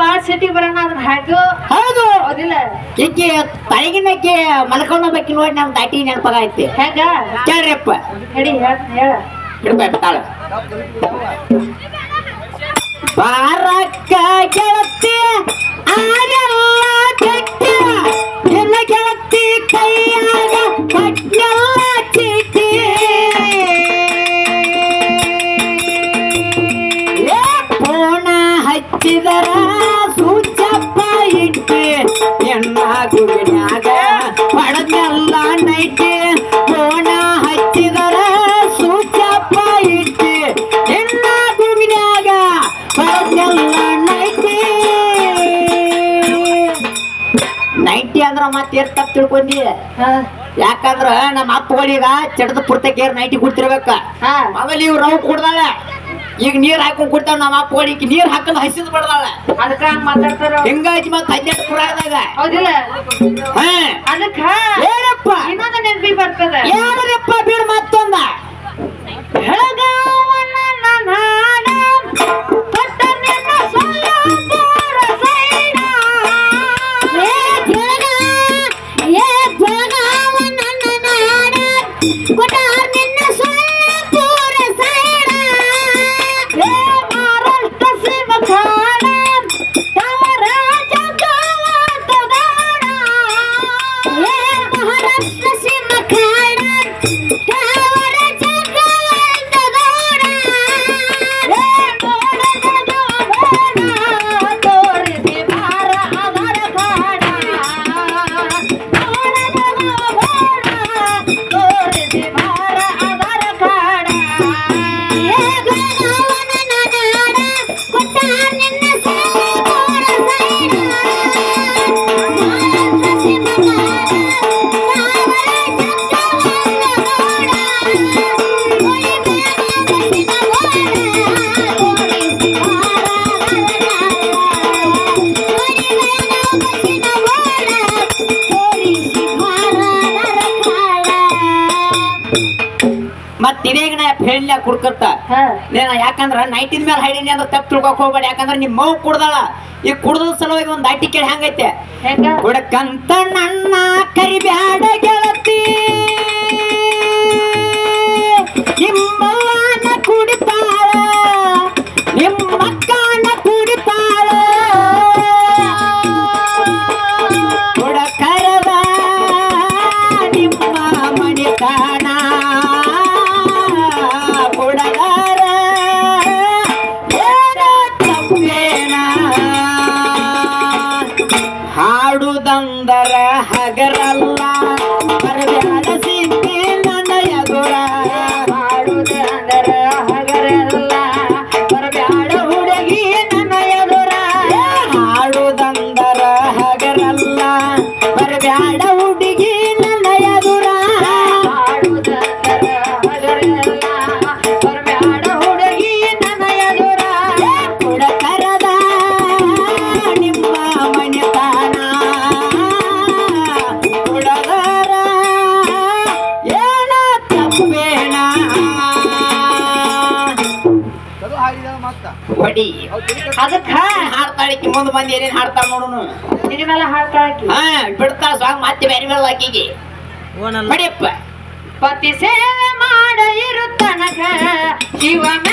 ಬಾಳ ಸಿಟಿ ಬರೋಣ ಅದನ್ನ ಹಾಕು. ಹೌದು ಹೌದಿಲ್ಲ? ಈಕೆ ತಳಗಿನಕ್ಕೆ ಮಲ್ಕೊಂಡ ಬೇಕಿ ನೋಡಿ ನಮ್ ದಾಟಿ ನೆನಪಾಗೈತಿ. ಹೆಂಗ ಕೇಳ್ರಿಪ್ಪ ಹೇಳಿ ಹೇಳ ಬಿಡ್ತಾಳ ಬಾರಕ್ಕ ಗೆಳತಿ ಆಗೆಲ್ಲ ಕೆಟ್ಟ ಎಲ್ಲ ಗೆಳತಿ ಕೈಯಾಗ ಕಟ್ಟೆಲ್ಲ ಚೀಟಿ ಫೋನ ಹಚ್ಚಿದರ ಸೂಚಪ್ಪ ಇಟ್ಟಿ ಎಣ್ಣ ಗುಡಿನ್ಯಾಗ ಪಡದೆಲ್ಲ ನೈಟಿ ಫೋನ ಹಚ್ಚಿದರ ಸೂಚಪ್ಪ ಇಟ್ಟಿ ಎಣ್ಣ ಗುಡಿನ್ಯಾಗ ಪಡದೆಲ್ಲ ನೈಟಿ ನೈಟಿ ಅಂದ್ರ ಮತ್ತೆ ಏನ್ ತಪ್ಪು ತಿಳ್ಕೊಂಡಿ ಯಾಕಂದ್ರ ನಮ್ಮ ಅಪ್ಪಗಳಿಗ ಚಡದ ಪುರ್ತಕೇರ್ ನೈಟಿ ಕುಡ್ತಿರ್ಬೇಕ ಆಮೇಲೆ ಇವ್ ರವ್ ಕುಡ್ದಾಳ ಈಗ ನೀರ್ ಹಾಕೊಂಡ್ ಕುಡ್ತಾವ ನಮ್ಮ ಅಪ್ಪಗಳಿಗೆ ನೀರ್ ಹಾಕಲ್ ಹಸಿದ್ ಬಡ್ದಾಳ ಅದಕ್ಕ ಮಾತಾಡ್ತಾರ ಹಿಂಗಾಗಿ ಮತ್ 18 ಪುರಾಣದಾಗ ಹೌದಿಲ್ಲ? ಹಾ ಅದಕ್ಕ ಏನಪ್ಪ ಇನ್ನೊಂದು ನೆನಪಿ ಬರ್ತದ. ಏನಪ್ಪ ಬಿಡ್ ಮತ್ತೊಂದ ಬೆಳಗಾವನ ನಾಡ ಕೊಟ್ಟ ನಿನ್ನ ಸೊಲ್ಲಾಪುರ ಸೈಡ. ಬೆಳಗಾವನ ನಾಡ ಕೊಟ್ಟ ನಿನ್ನ ಸೊಲ್ಲಾಪುರ ಸೈಡ. ಮಹಾರಾಷ್ಟ್ರ ಸಿಂಹಖಾನ ಕಾಮರಾಜ ಗಾವತದಾಡ. ಮಹಾರಾಷ್ಟ್ರ ಸಿಂಹಖಾನ ಕಾಮರಾಜ ಗಾವತದಾಡ. ತೋರಿಸಿ ಬಾರ ಅವರ ಕಾಡ. ತೋರಿಸಿ ಬಾರ ಅವರ ಕಾಡ. ಕೊಟ್ಟ ನಿನ್ನ ಸೊಲ್ಲಾಪುರ ಸೈಡ. ಮತ್ ಇದೇಗ ನಾ ಹೇಳಿಲ್ಲ ಕುಡ್ಕತ್ತ ಯಾಕಂದ್ರ ನೈಟಿದ ಮೇಲೆ ಹೈಡಿನಿ ಅಂದ್ರೆ ತಪ್ಪು ತಿಳ್ಕೊಕ್ ಹೋಗ್ಬೇಡ. ಯಾಕಂದ್ರ ನಿಮ್ ಮಗು ಕುಡ್ದಾಳ ಈ ಕುಡ್ದ ಸಲುವಾಗಿ ಒಂದ್ ದಾಟಿ ಕೇಳಿ ಹೆಂಗೈತೆ ಕುಡಕಂತ ನನ್ನ ಕರಿಬ್ಯಾಡ ಗೆಳತಿ ನಿಮ್ಮವ್ವನ ಕುಡಿತಾಳ ನಿಮ್ಮ ಅಕ್ಕನ ಕುಡಿತಾಳ ಕುಡಕರದ ನಿಮ್ಮ ಮಣಿತಾಣ ಕುಡಗಾರ ಏನೋ ತಪ್ಪೇನ ಹಾಡುದಂದರ ಹಗರಲ್ಲ ಬರಬ್ಯಾಡ ಸಿದ್ಧಿ ನನ್ನ ಎದುರ. ಹಾಡುದಂದರ ಹಗರಲ್ಲ ಬರಬ್ಯಾಡ ಹುಡುಗಿ ನನ್ನ ಎದುರ. ಹಾಡುದಂದರ ಹಗರಲ್ಲ ಬರಬ್ಯಾಡ ಹುಡುಗಿ ನನ್ನ ಎದುರ. ಹಾಡುದಂದರ ಹಗರಲ್ಲ ಬರಬ್ಯಾಡ ಹುಡುಗಿ ನನ್ನ ಎದುರ. ಕುಡಕರದ ನಿಮ್ಮ ಮನೆತನ ಕುಡಗರ ಏನ ತಪ್ಪೇನ ಹೊಡಿ ಅದಕ್ಕ ಹಾಡ್ತಾಳಿಕೆ ಮುಂದೆ ಬಂದು ಏನೇನ್ ಹಾಡ್ತಾಳ ನೋಡುನು. ನಿನ್ನ ಮೇಲೆ ಹಾಡ್ತಾಳಕಿ. ಹಾ ಬಿಡ್ತಾಳ ಸಾಂಗ್ ಮತ್ತೆ ಬೇರೆ ಮೇಲೆ ಆಕಿಗೆ ಹೊಡಿಯಪ್ಪ. ಪತಿ ಸೇವೆ ಮಾಡ ಇರು ತನಕ ಶಿವನ